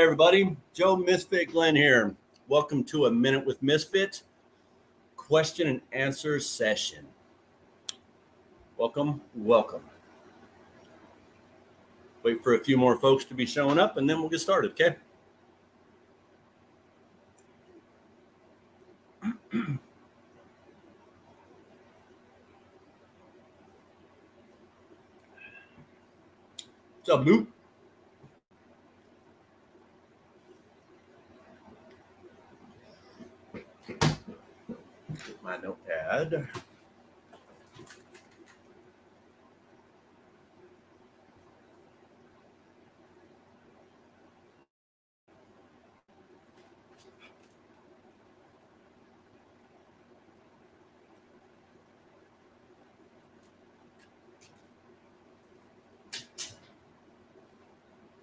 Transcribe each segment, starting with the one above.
everybody. Joe Misfit Glenn here. Welcome to a Minute with Misfit question and answer session. Welcome. Wait for a few more folks to be showing up and then we'll get started, okay? What's up, Luke? Get my notepad.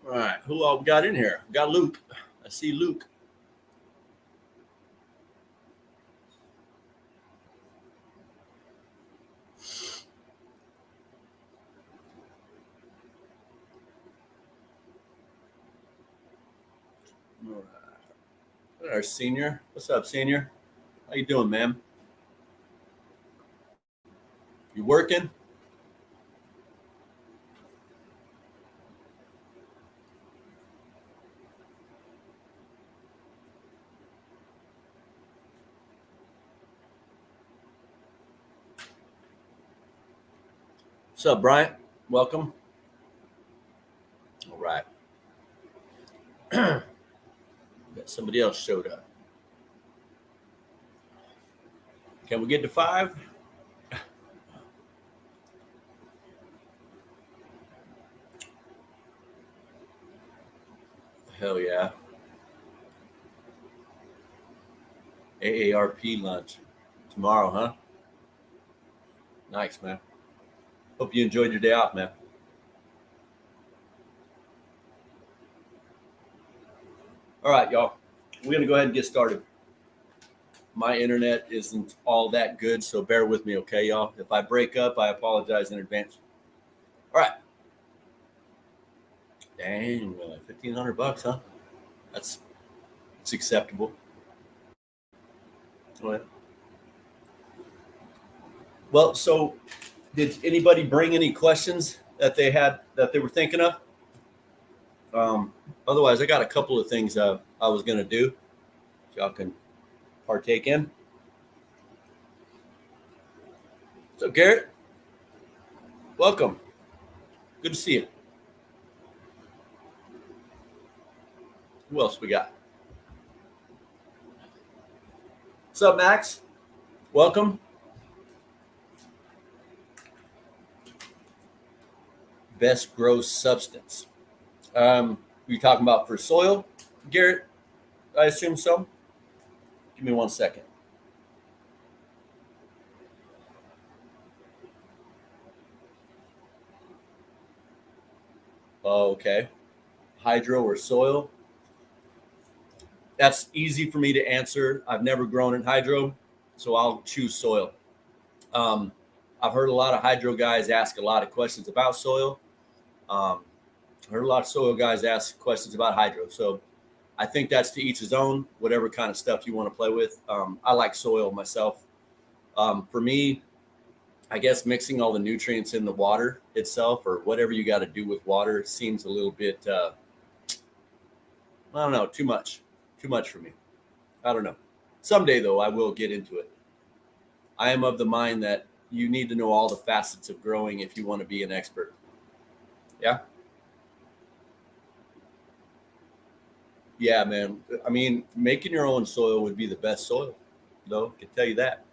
All right, who all got in here? We got Luke. I see Luke. All right. Our senior. What's up, senior? How you doing, man? You working? What's up, Bryant? Welcome. All right. Got somebody else showed up. Can we get to 5? Hell yeah. AARP lunch tomorrow, huh? Nice, man. Hope you enjoyed your day off, man. All right, y'all. We're going to go ahead and get started. My internet isn't all that good, so bear with me, okay, y'all? If I break up, I apologize in advance. All right. Dang, $1,500, huh? It's acceptable. All right. Well, so did anybody bring any questions that they were thinking of? Otherwise, I got a couple of things I was going to do. Y'all can partake in. So, Garrett, welcome. Good to see you. Who else we got? What's up, Max? Welcome. Best gross substance. You talking about for soil, Garrett? I assume so. Give me 1 second. Okay. Hydro or soil? That's easy for me to answer. I've never grown in hydro, so I'll choose soil. I've heard a lot of hydro guys ask a lot of questions about soil. I heard a lot of soil guys ask questions about hydro. So I think that's to each his own, whatever kind of stuff you want to play with. I like soil myself. For me, I guess mixing all the nutrients in the water itself or whatever you got to do with water seems a little bit, I don't know, too much for me. I don't know. Someday, though, I will get into it. I am of the mind that you need to know all the facets of growing if you want to be an expert. Yeah. Yeah, man. I mean, making your own soil would be the best soil, though. I can tell you that.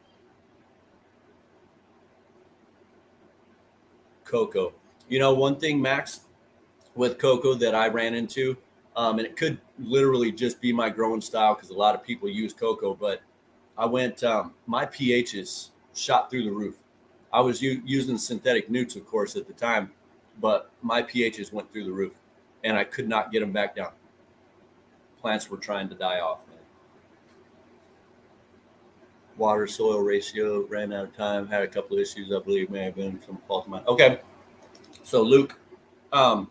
Cocoa. You know, one thing, Max, with cocoa that I ran into, and it could literally just be my growing style because a lot of people use cocoa, but I went, my pHs shot through the roof. I was using synthetic newts, of course, at the time, but my pHs went through the roof and I could not get them back down. Plants were trying to die off, man. Water soil ratio, ran out of time, had a couple of issues, I believe, may have been some fault of mine. Okay. So Luke, I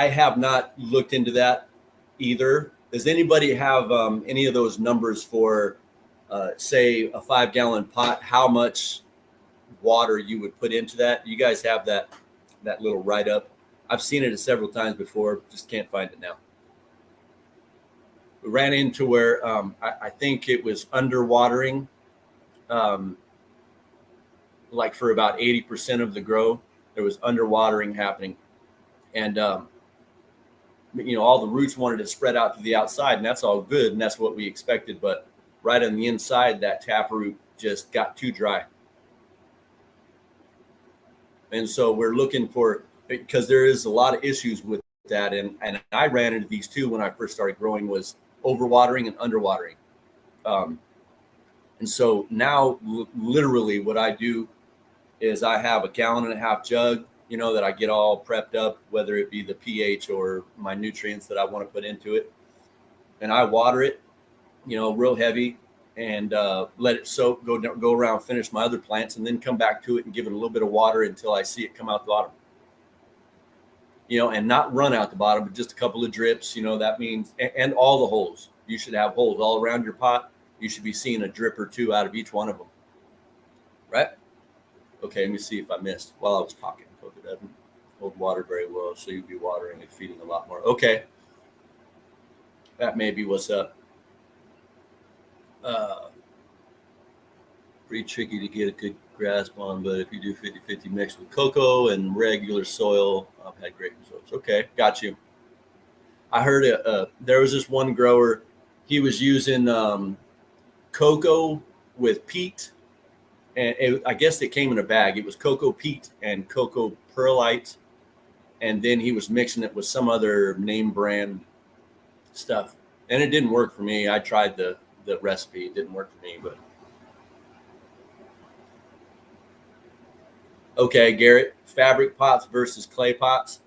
have not looked into that either. Does anybody have any of those numbers for, say, a 5-gallon pot? How much water you would put into that? You guys have that little write up? I've seen it several times before, just can't find it now. We ran into where I think it was underwatering, like for about 80% of the grow. There was underwatering happening, and all the roots wanted to spread out to the outside, and that's all good, and that's what we expected. But right on the inside, that taproot just got too dry. And so we're looking for, because there is a lot of issues with that. And I ran into these too when I first started growing, was overwatering and underwatering. And so now literally what I do is I have a 1.5 gallon jug, that I get all prepped up, whether it be the pH or my nutrients that I want to put into it. And I water it, real heavy, and let it soak, go around, finish my other plants, and then come back to it and give it a little bit of water until I see it come out the bottom. And not run out the bottom, but just a couple of drips. That means, and all the holes. You should have holes all around your pot. You should be seeing a drip or two out of each one of them. Right? Okay, let me see if I missed while I was talking. It doesn't hold water very well, so you'd be watering and feeding a lot more. Okay. That may be what's up. Pretty tricky to get a good grasp on, but if you do 50-50 mix with cocoa and regular soil, I've had great results. Okay, got you. I heard there was this one grower, he was using cocoa with peat, and I guess it came in a bag. It was cocoa peat and cocoa perlite, and then he was mixing it with some other name brand stuff, and it didn't work for me. I tried the recipe. It didn't work for me, but okay, Garrett, fabric pots versus clay pots.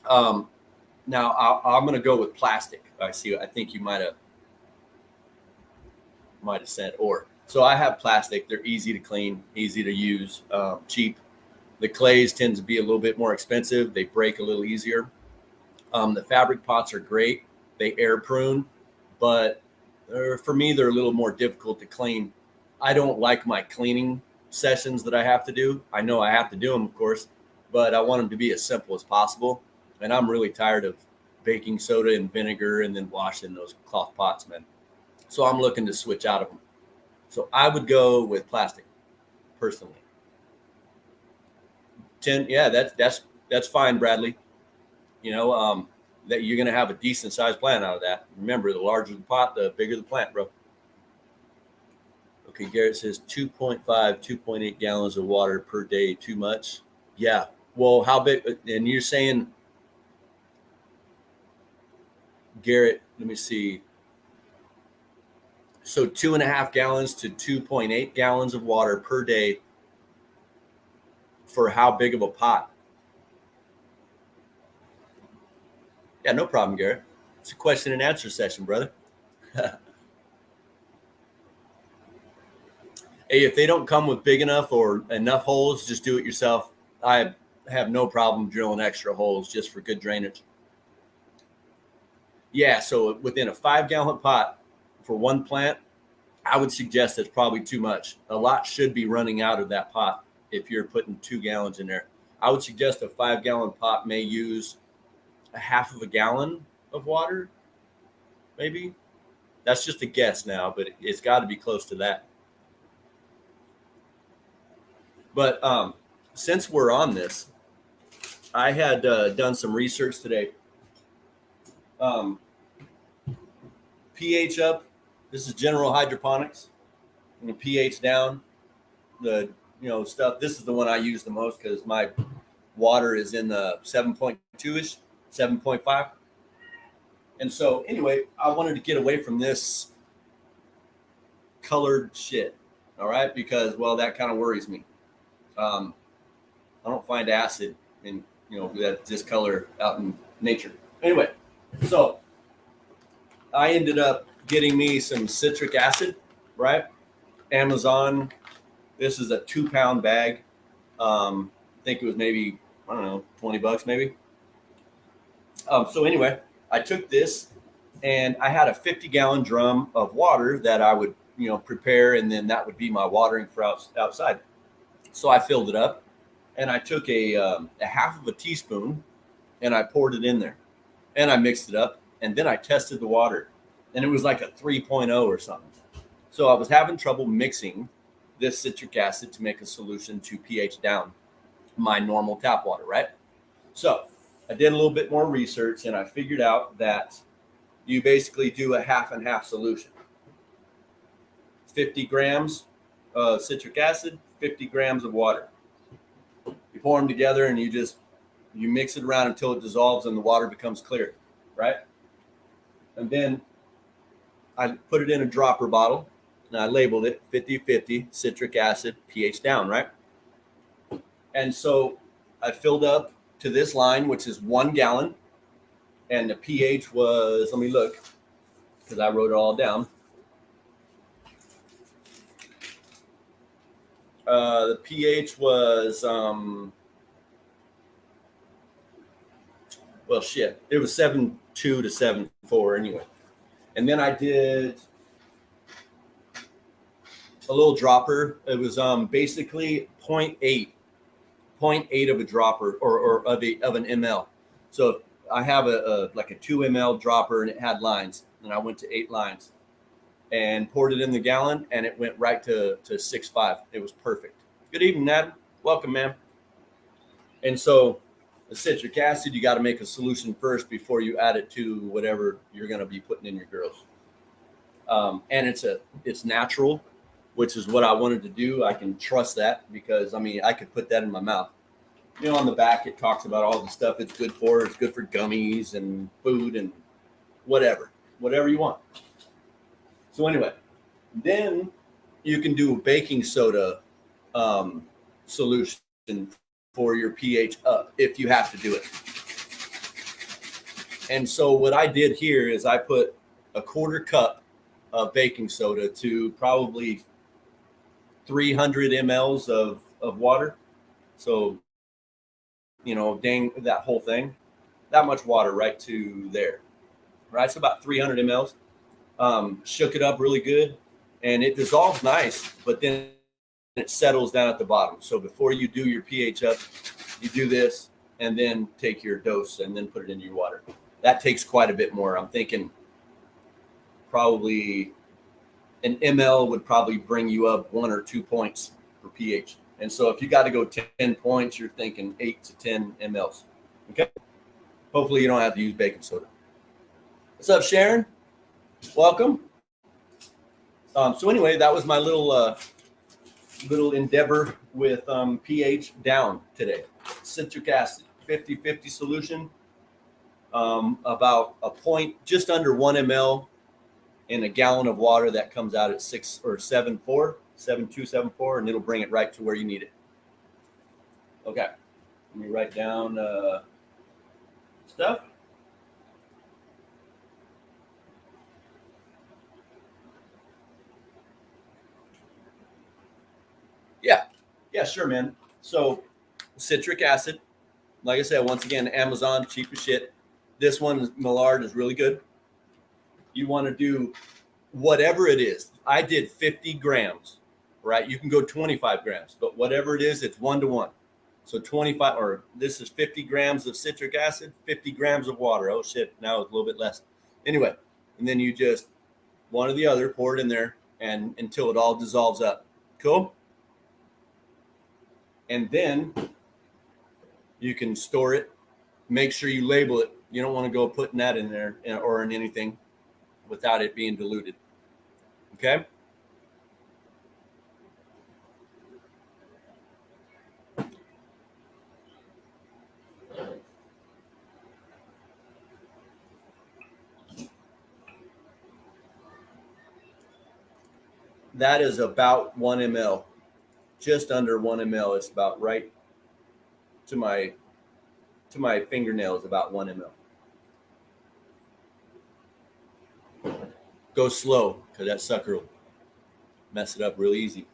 Now I'm going to go with plastic. I think you might have said or. So I have plastic. They're easy to clean, easy to use, cheap. The clays tend to be a little bit more expensive. They break a little easier. The fabric pots are great. They air prune, but for me, they're a little more difficult to clean. I don't like my cleaning sessions that I have to do. I know I have to do them, of course, but I want them to be as simple as possible. And I'm really tired of baking soda and vinegar and then washing those cloth pots, man. So I'm looking to switch out of them. So I would go with plastic, personally. 10, yeah, that's fine, Bradley. That you're going to have a decent sized plant out of that. Remember, the larger the pot, the bigger the plant, bro. Okay, Garrett says 2.5, 2.8 gallons of water per day, too much. Yeah. Well, how big? And you're saying, Garrett, let me see. So 2.5 gallons to 2.8 gallons of water per day for how big of a pot? Yeah, no problem, Garrett. It's a question and answer session, brother. Hey, if they don't come with big enough or enough holes, just do it yourself. I have no problem drilling extra holes just for good drainage. Yeah, so within a 5-gallon pot for one plant, I would suggest that's probably too much. A lot should be running out of that pot if you're putting 2 gallons in there. I would suggest a 5-gallon pot may use a half of a gallon of water, maybe. That's just a guess now, but it's got to be close to that. But since we're on this, I had done some research today. pH up. This is general hydroponics. And the pH down. The stuff. This is the one I use the most because my water is in the 7.2-ish, 7.5. And so anyway, I wanted to get away from this colored shit. All right, because that kind of worries me. I don't find acid in that discolor out in nature. Anyway, so I ended up getting me some citric acid, right? Amazon. This is a 2-pound bag. I think it was maybe, I don't know, $20 maybe. So anyway, I took this and I had a 50-gallon drum of water that I would, prepare, and then that would be my watering for outside. So I filled it up, and I took a half of a teaspoon and I poured it in there, and I mixed it up, and then I tested the water, and it was like a 3.0 or something. So I was having trouble mixing this citric acid to make a solution to pH down my normal tap water, right? So I did a little bit more research, and I figured out that you basically do a half and half solution. 50 grams of citric acid, 50 grams of water. You pour them together, and you mix it around until it dissolves and the water becomes clear, right? And then I put it in a dropper bottle, and I labeled it 50-50 citric acid, pH down, right? And so I filled up to this line, which is 1 gallon, and the pH was, let me look, because I wrote it all down. The pH was, it was 7.2 to 7.4 anyway. And then I did a little dropper. It was basically 0.8 of a dropper or of an ml. So I have a 2 ml dropper, and it had lines, and I went to 8 lines and poured it in the gallon, and it went right to 6.5. It was perfect. Good evening, Adam. Welcome, ma'am. And so the citric acid, you got to make a solution first before you add it to whatever you're going to be putting in your girls. And it's natural, which is what I wanted to do. I can trust that because, I could put that in my mouth. On the back, it talks about all the stuff it's good for. It's good for gummies and food and whatever you want. So anyway, then you can do a baking soda solution for your pH up if you have to do it. And so what I did here is I put a 1/4 cup of baking soda to probably 300 mLs of water. So, dang, that whole thing, that much water right to there, right? So about 300 mLs. Shook it up really good, and it dissolves nice, but then it settles down at the bottom. So before you do your pH up, you do this, and then take your dose, and then put it in your water. That takes quite a bit more. I'm thinking probably an ml would probably bring you up 1 or 2 points for pH. And so if you got to go 10 points, you're thinking 8 to 10 mLs. Okay. Hopefully you don't have to use baking soda. What's up, Sharon? Welcome. So anyway, that was my little endeavor with pH down today. Citric acid, 50-50 solution, about a point, just under 1 ml in a gallon of water that comes out at 6 or 7.4, 7.2, 7.4, and it'll bring it right to where you need it. Okay, let me write down stuff. Yeah, sure, man. So citric acid, like I said, once again, Amazon, cheap as shit. This one, Millard, is really good. You want to do whatever it is. I did 50 grams, right? You can go 25 grams, but whatever it is, it's 1-to-1. So 25, or this is 50 grams of citric acid, 50 grams of water. Oh shit, now it's a little bit less. Anyway, and then you just one or the other, pour it in there, and until it all dissolves up. Cool. And then you can store it. Make sure you label it. You don't want to go putting that in there or in anything without it being diluted. Okay. That is about 1 ml, just under 1 ml. It's about right to my fingernail is about 1 ml. Go slow because that sucker will mess it up real easy.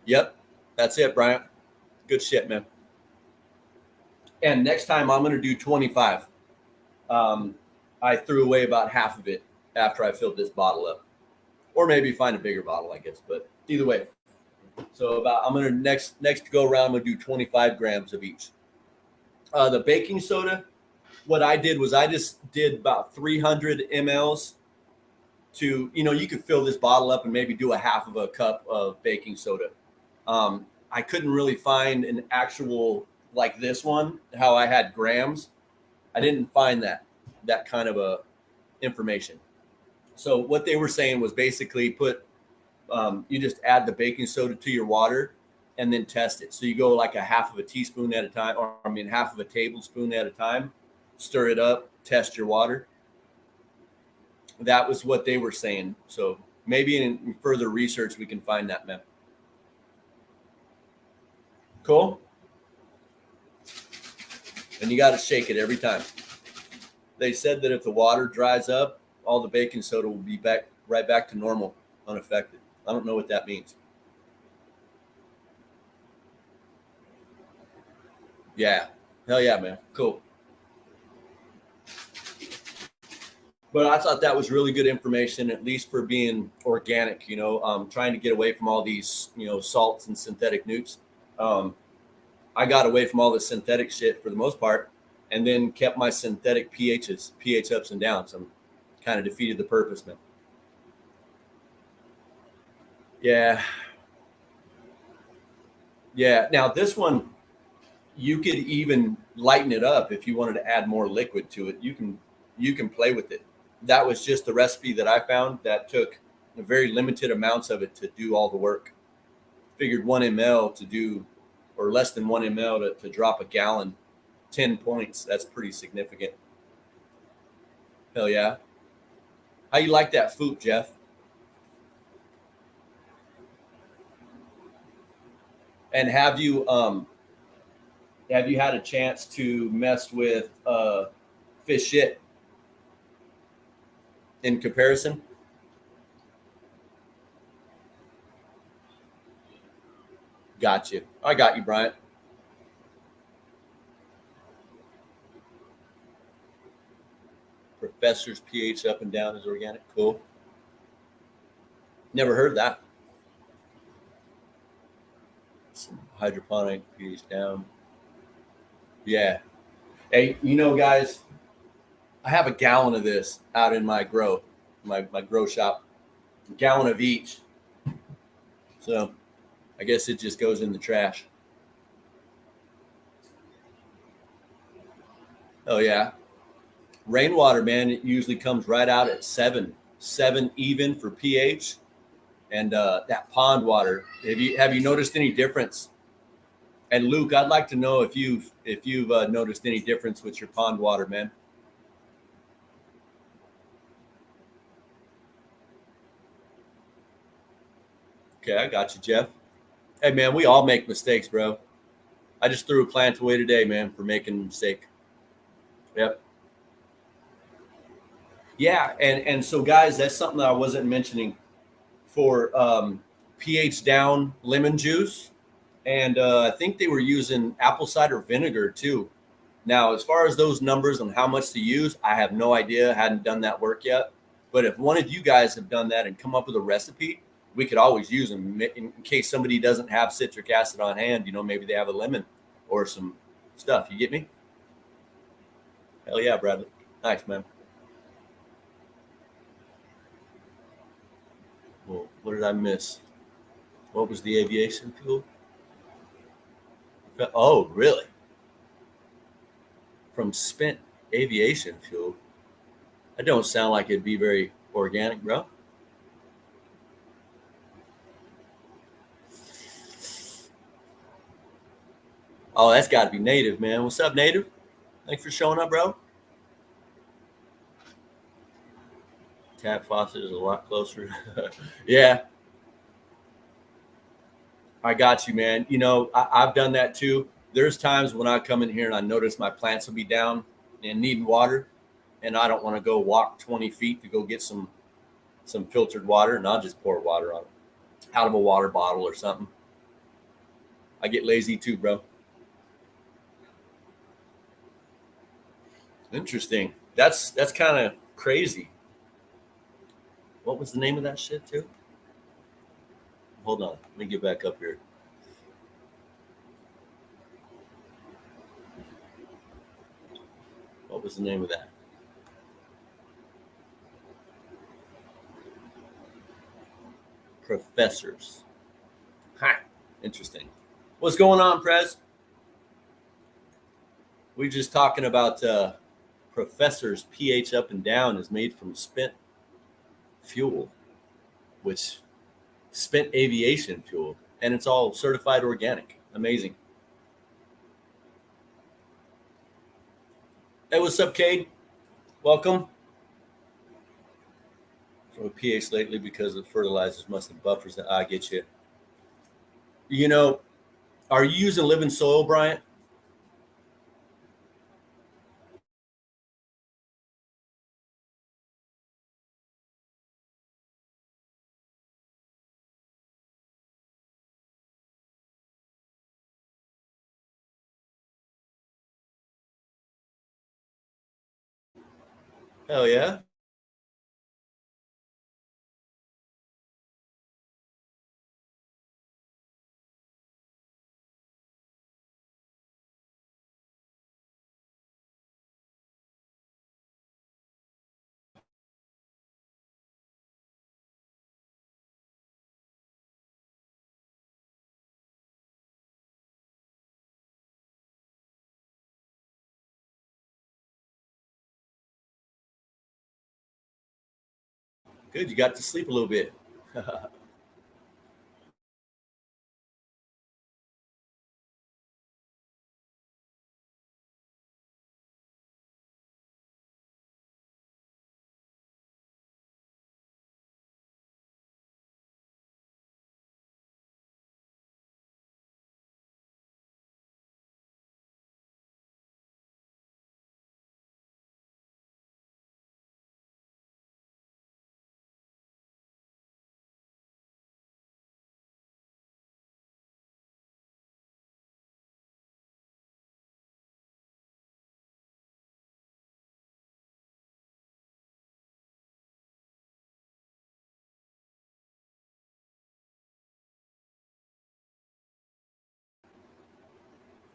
Yep, that's it, Bryant. Good shit, man. And next time I'm going to do 25. I threw away about half of it after I filled this bottle up, or maybe find a bigger bottle, I guess. But either way, so about I'm gonna next go around. I'm gonna do 25 grams of each. The baking soda. What I did was I just did about 300 mLs to, you could fill this bottle up and maybe do a half of a cup of baking soda. I couldn't really find an actual like this one, how I had grams. I didn't find that kind of a information. So what they were saying was basically you just add the baking soda to your water and then test it. So you go like a half of a teaspoon at a time, or I mean half of a tablespoon at a time, stir it up, test your water. That was what they were saying. So maybe in further research we can find that, man. Cool. And you got to shake it every time. They said that if the water dries up, all the baking soda will be right back to normal, unaffected. I don't know what that means. Yeah. Hell yeah, man. Cool. But I thought that was really good information, at least for being organic, trying to get away from all these, salts and synthetic newts. I got away from all the synthetic shit for the most part, and then kept my synthetic pH ups and downs. I'm kind of defeated the purpose, man. Yeah. Yeah. Now this one, you could even lighten it up if you wanted to add more liquid to it. You can play with it. That was just the recipe that I found that took very limited amounts of it to do all the work. Figured 1 ml to do, or less than 1 ml to drop a gallon, 10 points. That's pretty significant. Hell yeah. How you like that food, Jeff? And have you had a chance to mess with fish shit in comparison? Got you. I got you, Bryant. Professor's pH up and down is organic. Cool. Never heard that. Some hydroponic pH down. Yeah. Hey, guys, I have a gallon of this out in my my grow shop. A gallon of each. So I guess it just goes in the trash. Oh yeah. Rainwater, man, it usually comes right out at 7 even for pH. And that pond water, have you noticed any difference? And Luke, I'd like to know if you've noticed any difference with your pond water, man. Okay, I got you, Jeff. Hey, man, we all make mistakes, bro. I just threw a plant away today, man, for making a mistake. Yep. Yeah, and so guys, that's something that I wasn't mentioning for pH down lemon juice, and I think they were using apple cider vinegar too. Now, as far as those numbers on how much to use, I have no idea. I hadn't done that work yet. But if one of you guys have done that and come up with a recipe, we could always use them in case somebody doesn't have citric acid on hand. Maybe they have a lemon or some stuff. You get me? Hell yeah, Bradley. Nice, man. Well, what did I miss? What was the aviation fuel? Oh, really? From spent aviation fuel? That don't sound like it'd be very organic, bro. Oh, that's got to be native, man. What's up, native? Thanks for showing up, bro. Tap faucet is a lot closer. Yeah, I got you, man. I've done that too. There's times when I come in here and I notice my plants will be down and needing water, and I don't want to go walk 20 feet to go get some filtered water, and I'll just pour water on it out of a water bottle or something. I get lazy too, bro. Interesting. That's kind of crazy. What was the name of that shit too? Hold on. Let me get back up here. What was the name of that? Professors. Ha. Interesting. What's going on, Prez? We're just talking about Professor's pH up and down is made from spent fuel, which spent aviation fuel, and it's all certified organic. Amazing. Hey, what's up, Cade? Welcome. From a pH lately because of fertilizers, must have buffers that I get you. You know, are you using living soil, Bryant? Hell yeah. Good. You got to sleep a little bit.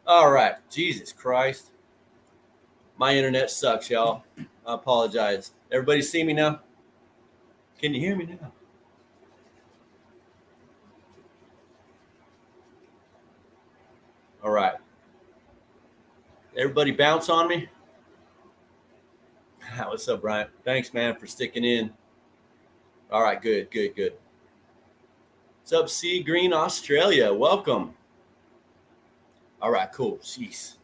All right. Jesus Christ. My internet sucks, y'all. I apologize. Everybody see me now? Can you hear me now? All right. Everybody bounce on me. What's up, Brian? Thanks, man, for sticking in. All right, good, good, good. What's up, Sea Green Australia? Welcome. All right, cool. Jeez.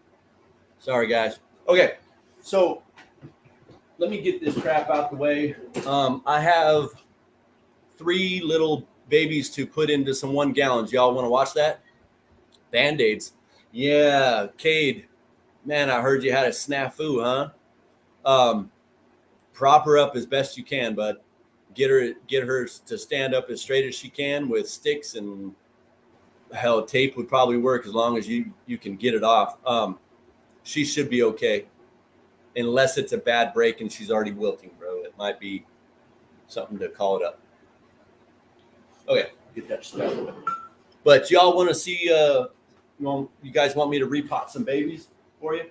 Sorry, guys. Okay, so let me get this crap out the way. I have 3 little babies to put into some 1 gallons. Y'all want to watch that? Band-Aids. Yeah, Cade. Man, I heard you had a snafu, huh? Prop her up as best you can, but get her to stand up as straight as she can with sticks, and hell, tape would probably work as long as you can get it off. She should be okay, unless it's a bad break and she's already wilting, bro. It might be something to call it up. Okay, get that stuff away. But y'all want to see? You guys want me to repot some babies for you?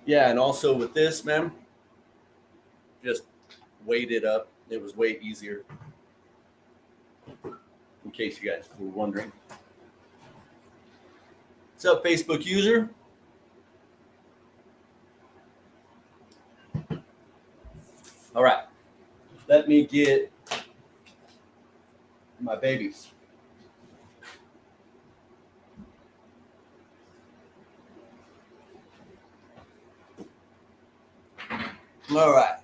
Yeah, and also with this, man, just weight it up. It was way easier, in case you guys were wondering. What's up, Facebook user? All right, let me get my babies. All right.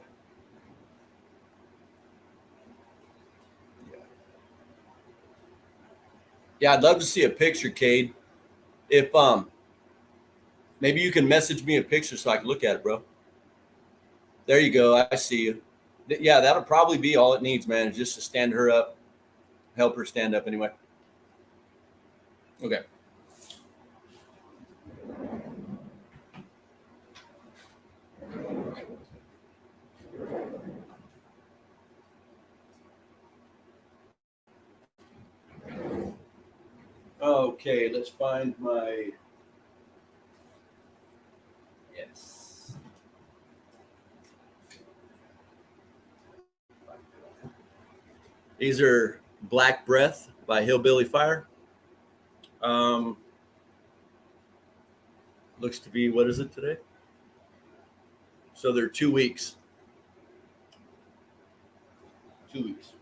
Yeah, I'd love to see a picture, Cade. If maybe you can message me a picture so I can look at it, bro. There you go. I see you. Yeah, that'll probably be all it needs, man, just to stand her up, help her stand up anyway. Okay. Okay, let's find my. Yes. These are Black Breath by Hillbilly Fire. Looks to be, what is it today? So they're 2 weeks. 2 weeks.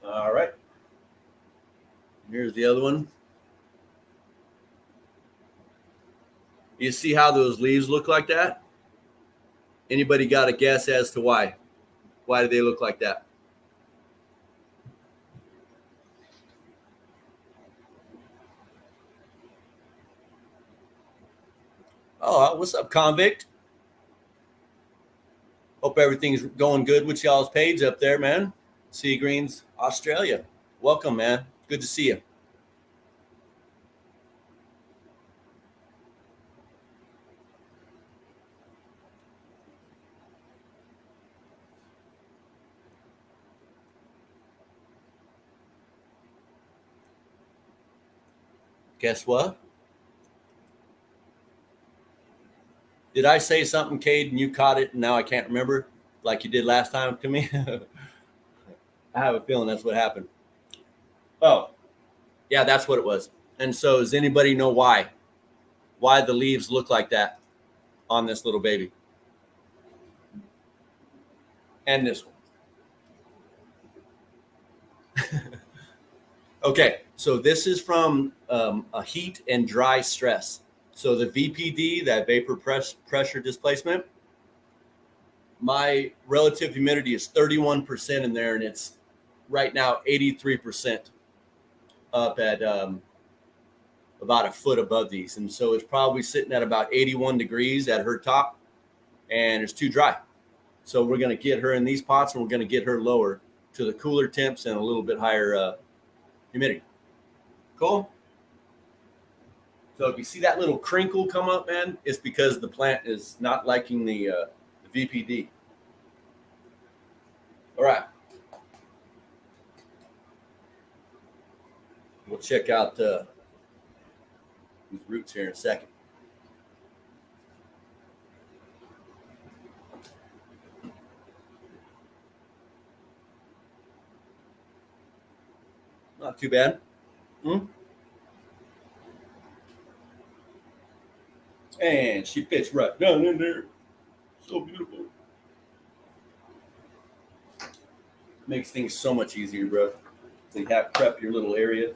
All right. Here's the other one. You see how those leaves look like that? Anybody got a guess as to why? Why do they look like that? Oh, what's up, convict? Hope everything's going good with y'all's page up there, man. Sea Greens, Australia. Welcome, man. Good to see you. Guess what? Did I say something, Cade, and you caught it, and now I can't remember like you did last time to me? I have a feeling that's what happened. Oh, yeah, that's what it was. And so does anybody know why? Why the leaves look like that on this little baby? And this one. Okay, so this is from a heat and dry stress. So the VPD, that vapor pressure displacement, my relative humidity is 31% in there, and it's right now 83% up at about a foot above these. And so it's probably sitting at about 81 degrees at her top, and it's too dry. So we're going to get her in these pots, and we're going to get her lower to the cooler temps and a little bit higher humidity. Cool. So if you see that little crinkle come up, man, it's because the plant is not liking the VPD. All right. We'll check out these roots here in a second. Not too bad. And she fits right down in there. So beautiful. Makes things so much easier, bro. So you have prep your little area.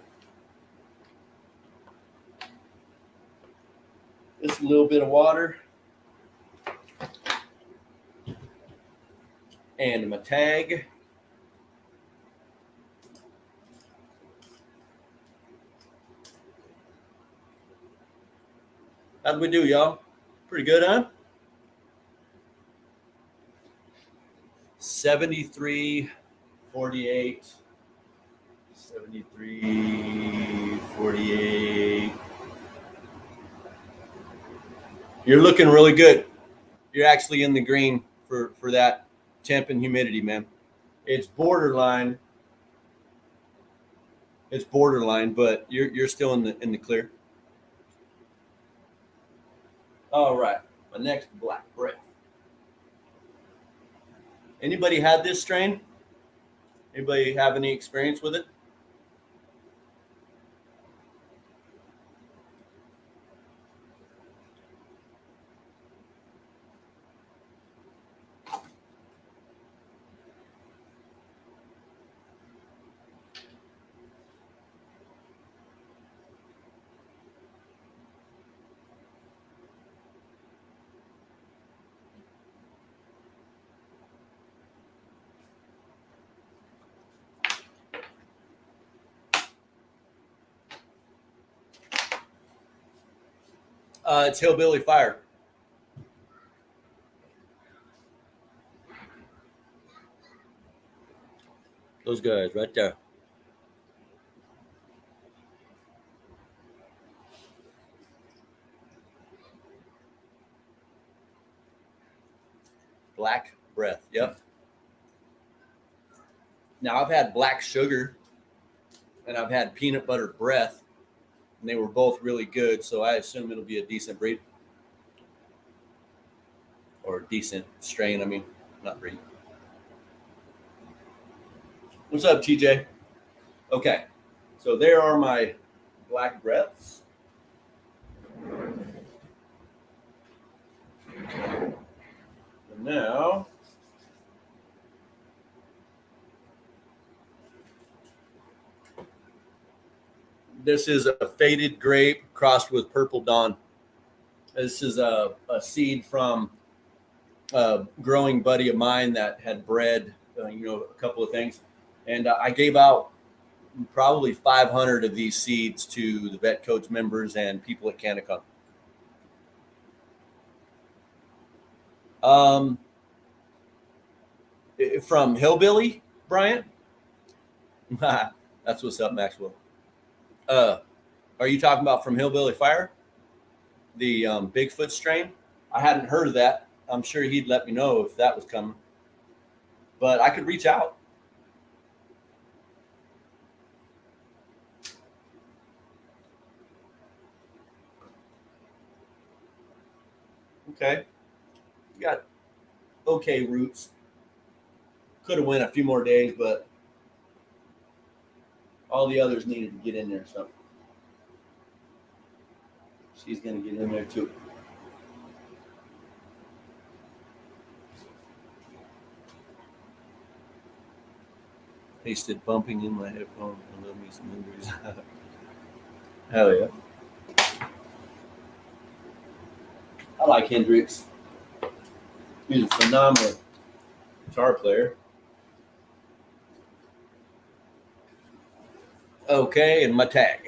Just a little bit of water. And my tag. How'd we do, y'all? Pretty good, huh? 73, 48. 73, 48. You're looking really good. You're actually in the green for that temp and humidity, man. It's borderline. It's borderline, but you're still in the clear. All right, my next Black Breath. Anybody had this strain? Anybody have any experience with it? It's Hillbilly Fire. Those guys right there. Black breath. Yep. Now I've had black sugar and I've had peanut butter breath, and they were both really good. So I assume it'll be a decent breed or decent strain. I mean, not breed. What's up, TJ? Okay, so there are my black breaths. And now this is a faded grape crossed with purple dawn. This is a seed from a growing buddy of mine that had bred, a couple of things. And I gave out probably 500 of these seeds to the vet coach members and people at Canicon. From Hillbilly, Bryant? That's what's up, Maxwell. Are you talking about from Hillbilly Fire? The Bigfoot strain? I hadn't heard of that. I'm sure he'd let me know if that was coming. But I could reach out. Okay. You got okay roots. Could have went a few more days, but all the others needed to get in there. So she's going to get in there too. Tasted bumping in my headphone. I love me some injuries. Hell yeah. I like Hendrix. He's a phenomenal guitar player. Okay, and my tag.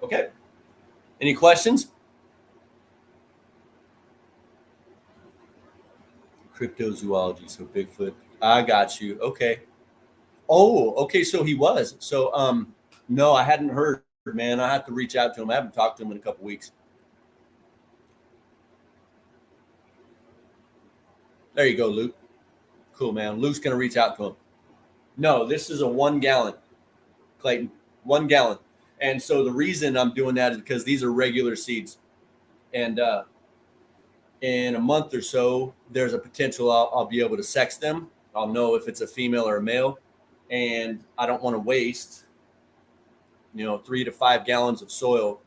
Okay. Any questions? Cryptozoology, so Bigfoot. I got you. Okay. Oh, okay. So he was. So no, I hadn't heard, man. I have to reach out to him. I haven't talked to him in a couple weeks. There you go, Luke. Cool, man. Luke's gonna reach out to him. No, this is a 1 gallon, Clayton. 1 gallon. And so the reason I'm doing that is because these are regular seeds. And in a month or so, there's a potential I'll be able to sex them. I'll know if it's a female or a male. And I don't want to waste, 3 to 5 gallons of soil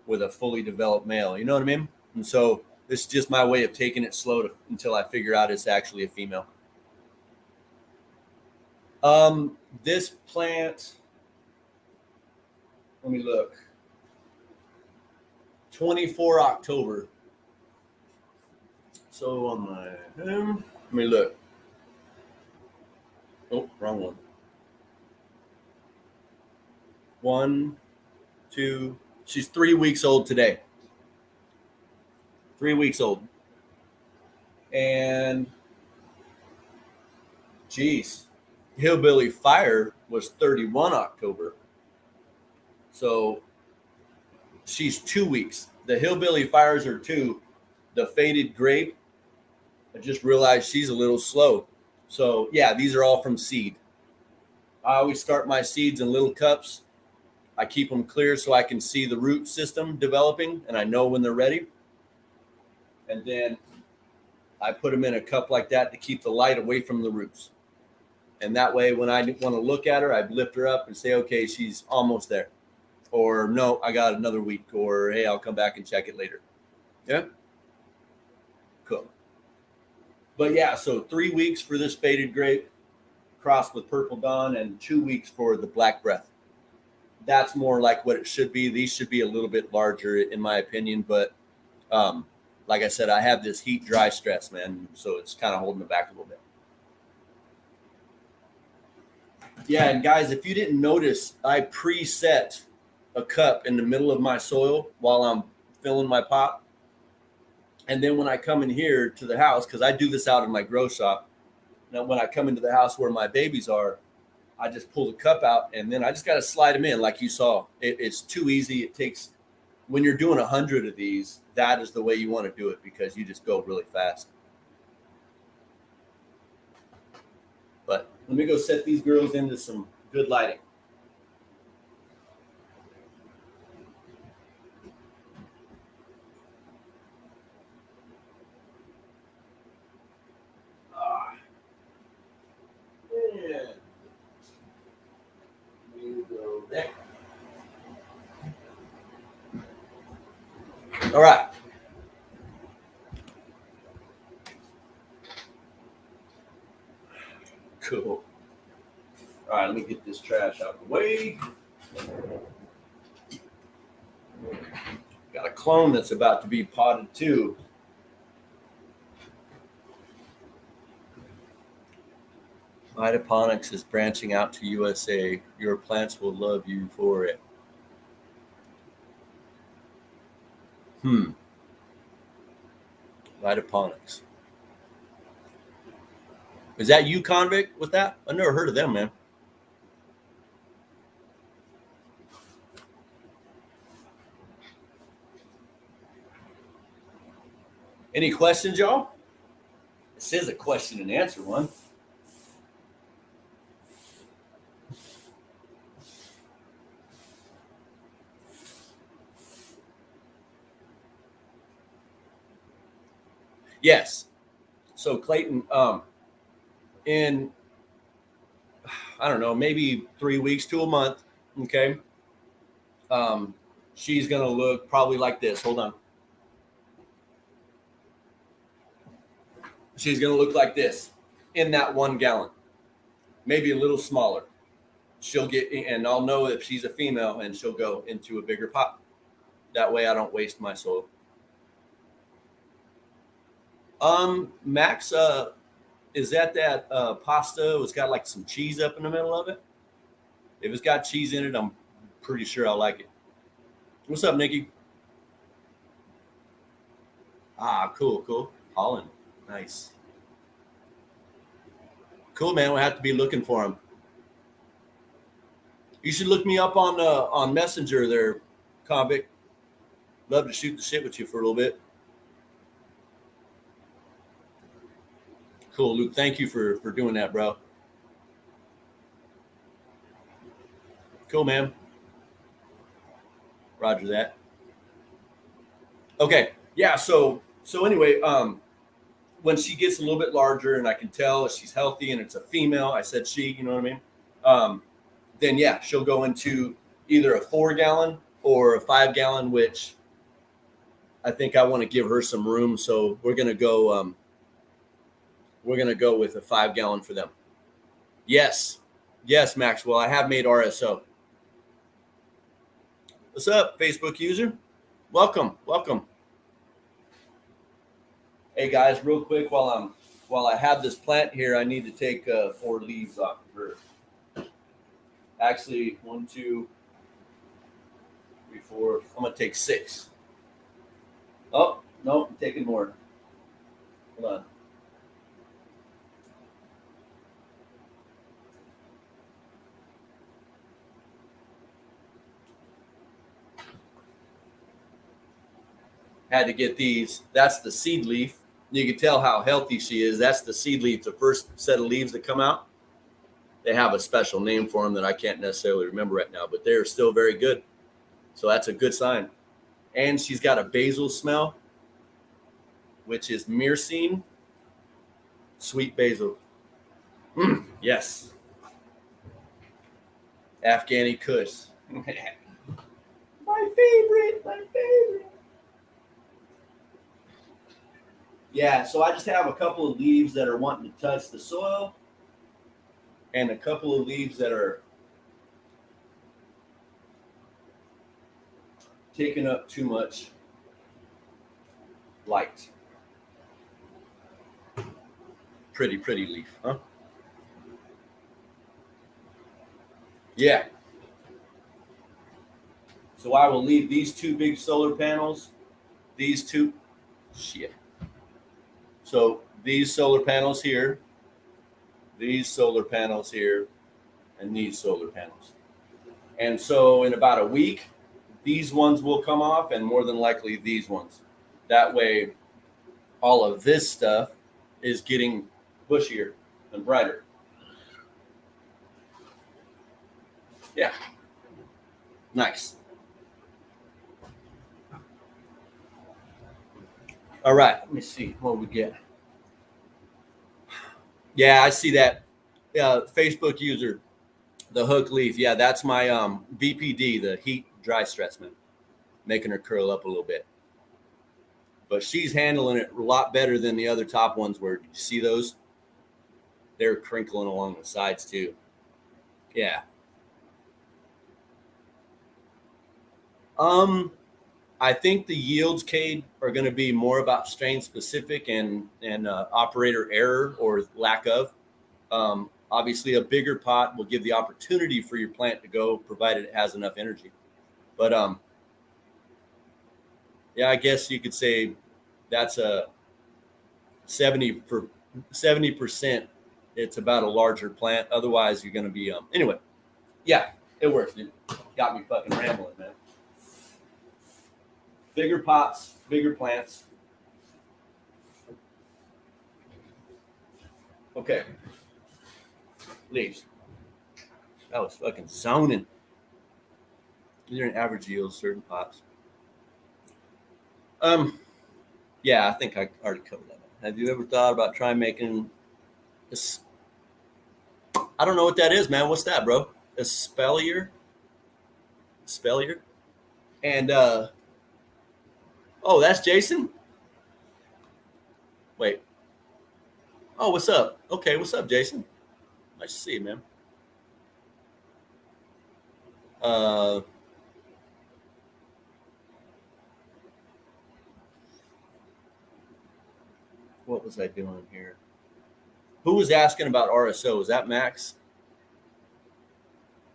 with a fully developed male. You know what I mean? And so this is just my way of taking it slow until I figure out it's actually a female. This plant, let me look. 24 October. So on my let me look. Oh, wrong one. 1, 2. She's 3 weeks old today. 3 weeks old. And geez, Hillbilly Fire was 31 October. So she's 2 weeks. The Hillbilly Fires are 2. The Faded Grape, I just realized she's a little slow. So yeah, these are all from seed. I always start my seeds in little cups. I keep them clear so I can see the root system developing and I know when they're ready. And then I put them in a cup like that to keep the light away from the roots. And that way, when I want to look at her, I lift her up and say, okay, she's almost there. Or no, I got another week. Or hey, I'll come back and check it later. Yeah? Cool. But yeah, so 3 weeks for this Faded Grape crossed with Purple Dawn and 2 weeks for the Black Breath. That's more like what it should be. These should be a little bit larger in my opinion. But like I said, I have this heat dry stress, man. So it's kind of holding it back a little bit. Yeah, and guys, if you didn't notice, I preset a cup in the middle of my soil while I'm filling my pot. And then when I come in here to the house, because I do this out in my grow shop, now when I come into the house where my babies are, I just pull the cup out and then I just got to slide them in like you saw. It's too easy. It takes, when you're doing 100 of these, that is the way you want to do it because you just go really fast. But let me go set these girls into some good lighting. And we go there. All right. Cool. All right, let me get this trash out of the way. Got a clone that's about to be potted too. Hydroponics is branching out to USA. Your plants will love you for it. Hydroponics. Is that you, Convict, with that? I never heard of them, man. Any questions, y'all? This is a question and answer one. Yes. So Clayton, in I don't know, maybe 3 weeks to a month, okay. She's gonna look probably like this. Hold on. She's gonna look like this in that 1 gallon, maybe a little smaller. She'll get, and I'll know if she's a female, and she'll go into a bigger pot. That way, I don't waste my soil. Max, is that pasta? It's got like some cheese up in the middle of it. If it's got cheese in it, I'm pretty sure I like it. What's up, Nikki? Ah, cool. Holland, nice. Cool, man. We'll have to be looking for him. You should look me up on Messenger there, Convict. Love to shoot the shit with you for a little bit. Cool, Luke. Thank you for doing that, bro. Cool, man. Roger that. Okay. Yeah. So anyway, when she gets a little bit larger and I can tell she's healthy and it's a female, I said she, you know what I mean? Then yeah, she'll go into either a 4 gallon or a 5 gallon, which I think I want to give her some room. So we're gonna go with a 5 gallon for them. Yes, Maxwell. I have made RSO. What's up, Facebook user? Welcome. Hey guys, real quick, while I have this plant here, I need to take 4 leaves off of her. Actually, 1, 2, 3, 4. I'm gonna take 6. Oh no, I'm taking more. Hold on. Had to get these. That's the seed leaf. You can tell how healthy she is. That's the seed leaf, the first set of leaves that come out. They have a special name for them that I can't necessarily remember right now, but they're still very good. So that's a good sign. And she's got a basil smell, which is myrcene, sweet basil. Yes. Afghani Kush. My favorite. Yeah, so I just have a couple of leaves that are wanting to touch the soil and a couple of leaves that are taking up too much light. Pretty leaf, huh? Yeah. So I will leave these 2 big solar panels these two, shit. So these solar panels here, these solar panels here, and these solar panels. And so in about a week, these ones will come off, and more than likely these ones. That way, all of this stuff is getting bushier and brighter. Yeah. Nice. All right. Let me see what we get. Yeah, I see that. Facebook user, the hook leaf. Yeah, that's my VPD, the heat dry stress, man. Making her curl up a little bit. But she's handling it a lot better than the other top ones were. Did you see those? They're crinkling along the sides too. Yeah. I think the yields, Cade, are going to be more about strain specific and operator error or lack of. Obviously, a bigger pot will give the opportunity for your plant to go, provided it has enough energy. But yeah, I guess you could say that's a 70%. It's about a larger plant. Otherwise, you're going to be anyway. Yeah, it works, dude. Got me fucking rambling, man. Bigger pots, bigger plants. Okay. Leaves. That was fucking zoning. These are an average yield, certain pots. Yeah, I think I already covered that. Have you ever thought about trying making this? I don't know what that is, man. What's that, bro? A spellier? Spellier? And oh, that's Jason? Wait. Oh, what's up? Okay, what's up, Jason? Nice to see you, man. What was I doing here? Who was asking about RSO? Was that Max?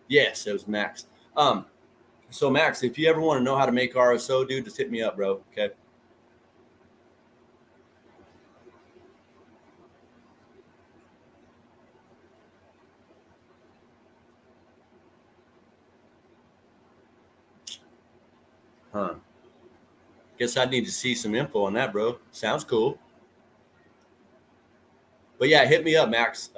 Yes, it was Max. So Max, if you ever want to know how to make RSO, dude, just hit me up, bro. Okay. Huh. Guess I need to see some info on that, bro. Sounds cool. But yeah, hit me up, Max.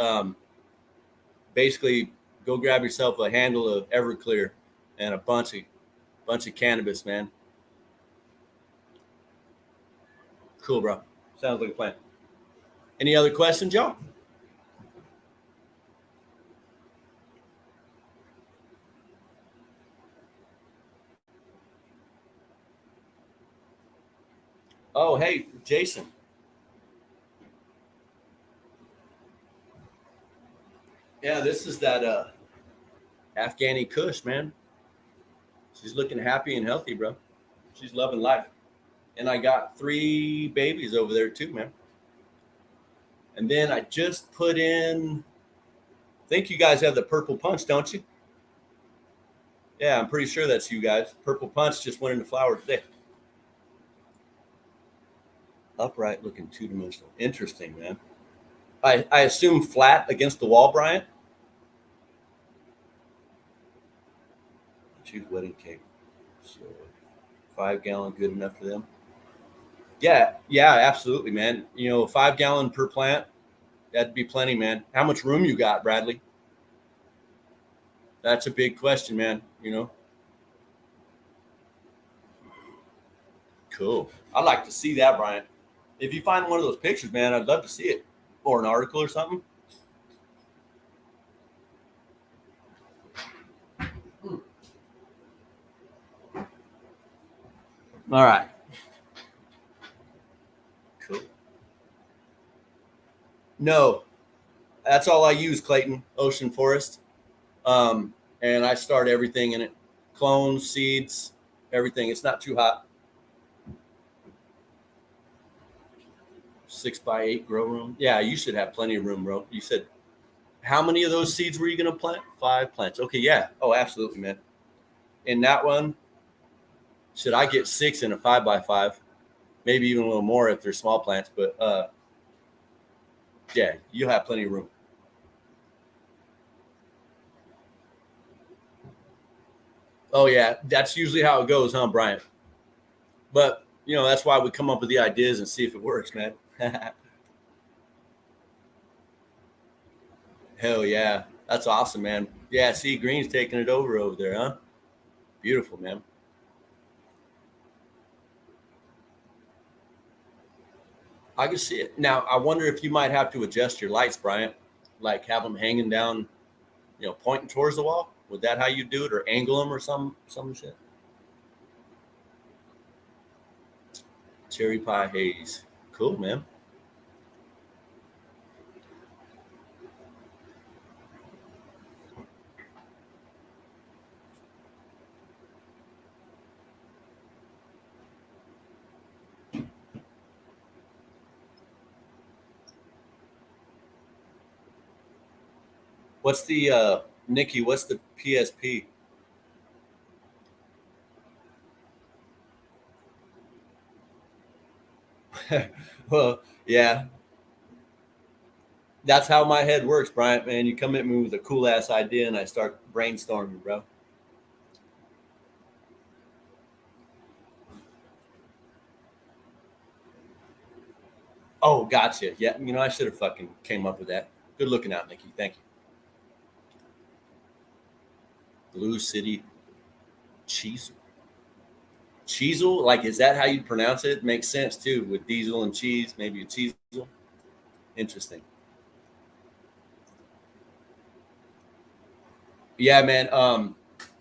Basically, go grab yourself a handle of Everclear and a bunch of cannabis, man. Cool, bro. Sounds like a plan. Any other questions, y'all? Oh, hey, Jason. Yeah, this is that Afghani Kush, man. She's looking happy and healthy, bro. She's loving life. And I got 3 babies over there too, man. And then I just put in, I think you guys have the Purple Punch, don't you? Yeah, I'm pretty sure that's you guys. Purple Punch just went into flower today. Upright looking 2-dimensional. Interesting, man. I assume flat against the wall, Bryant. Choose wedding cake. So 5-gallon good enough for them? Yeah, absolutely, man. 5-gallon per plant, that'd be plenty, man. How much room you got, Bradley? That's a big question, man. Cool. I'd like to see that, Brian. If you find one of those pictures, man, I'd love to see it, or an article or something. All right. Cool. No, that's all I use, Clayton. Ocean Forest. And I start everything in it. Clones, seeds, everything. It's not too hot. 6x8 grow room. Yeah, you should have plenty of room, bro. You said, how many of those seeds were you going to plant? 5 plants. Okay, yeah. Oh, absolutely, man. In that one, should I get 6 in a 5x5? maybe even a little more if they're small plants. But yeah, you'll have plenty of room. Oh yeah, that's usually how it goes, huh, Brian? But that's why we come up with the ideas and see if it works, man. Hell yeah, that's awesome, man. Yeah, see, Green's taking it over there, huh? Beautiful, man. I can see it. Now, I wonder if you might have to adjust your lights, Bryant, like have them hanging down, pointing towards the wall. Would that how you do it, or angle them, or some shit? Cherry pie haze, cool, man. What's the Nikki? What's the PSP? Well, yeah, that's how my head works, Bryant. Man, you come at me with a cool ass idea, and I start brainstorming, bro. Oh, gotcha. Yeah, I should have fucking came up with that. Good looking out, Nikki. Thank you. Blue City cheese. Cheezel, like, is that how you pronounce it? Makes sense too, with diesel and cheese, maybe a cheezel. Interesting. Yeah, man.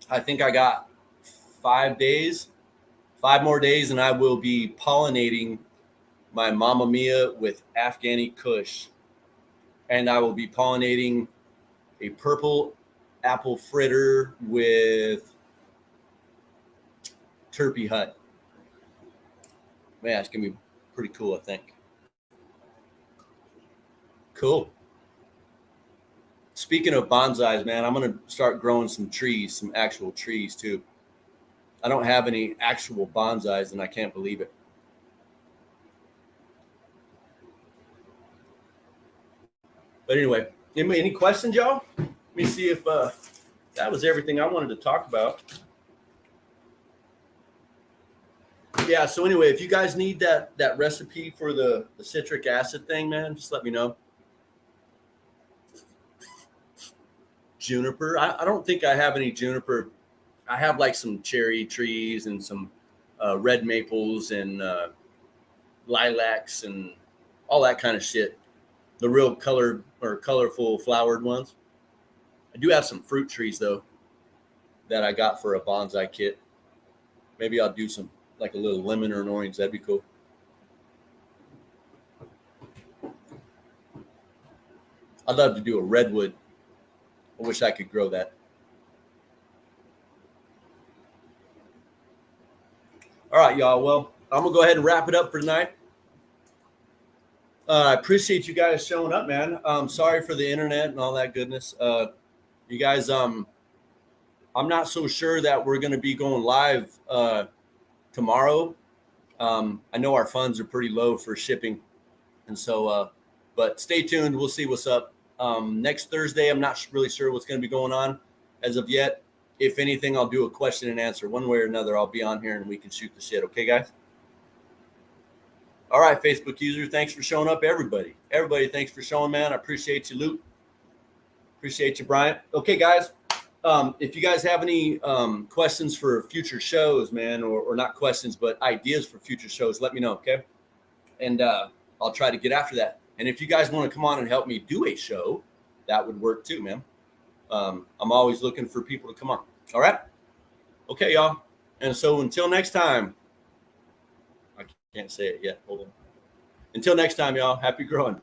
I think I got 5 days, 5 more days, and I will be pollinating my Mamma Mia with Afghani Kush, and I will be pollinating a purple apple fritter with Turpy Hut. Man, it's gonna be pretty cool, I think. Cool. Speaking of bonsais, man, I'm gonna start growing some trees, some actual trees too. I don't have any actual bonsais, and I can't believe it. But anyway, any questions, y'all? Let me see if that was everything I wanted to talk about. Yeah. So anyway, if you guys need that recipe for the citric acid thing, man, just let me know. Juniper. I don't think I have any juniper. I have like some cherry trees and some red maples and lilacs and all that kind of shit. The real colored or colorful flowered ones. I do have some fruit trees though that I got for a bonsai kit. Maybe I'll do some like a little lemon or an orange. That'd be cool. I'd love to do a redwood. I wish I could grow that. All right, y'all. Well, I'm gonna go ahead and wrap it up for tonight. I appreciate you guys showing up, man. Sorry for the internet and all that goodness. You guys, I'm not so sure that we're gonna be going live tomorrow. I know our funds are pretty low for shipping, and so, but stay tuned. We'll see what's up. Next Thursday, I'm not really sure what's going to be going on as of yet. If anything, I'll do a question and answer one way or another. I'll be on here and we can shoot the shit. Okay, guys? All right, Facebook user, thanks for showing up, everybody. Everybody, thanks for showing, man. I appreciate you, Luke. Appreciate you, Bryant. Okay, guys. If you guys have any questions for future shows, man, or not questions, but ideas for future shows, let me know, okay? And I'll try to get after that. And if you guys want to come on and help me do a show, that would work too, man. I'm always looking for people to come on. All right? Okay, y'all. And so until next time, I can't say it yet. Hold on. Until next time, y'all, happy growing.